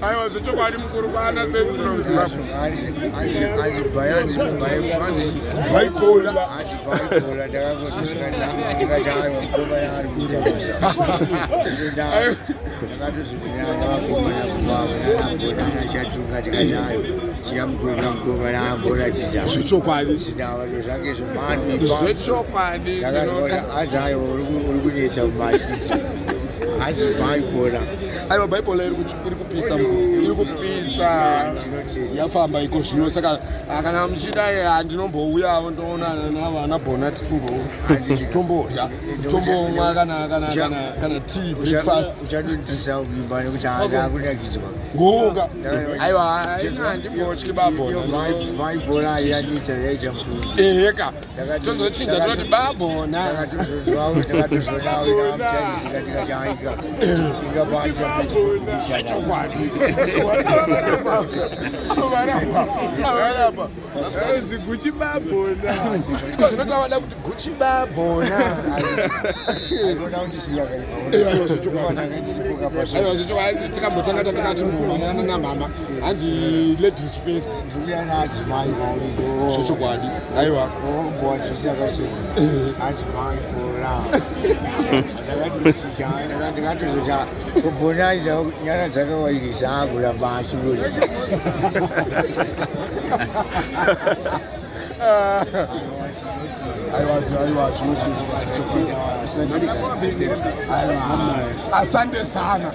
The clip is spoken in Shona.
aiwa zvechokwadi mukuru kwana Saintfloew Zimbabwe aiwa bhaibhora iri kupisa yafamba iko zvino saka kana muchida handinombouyawo ndoonana navana bona titomborya tombomwa kana tea breakfast ngoka aiwa handimbotyi babhona eka tozochinja tonoti babhona Gucci babona zvinotavada kuti Gucci babona tikambotanga tatikatimbonana namama hanzi ladies first zvechokwadi aiwa kubona nyara dzakawairisa kuramba achiroridza asante sana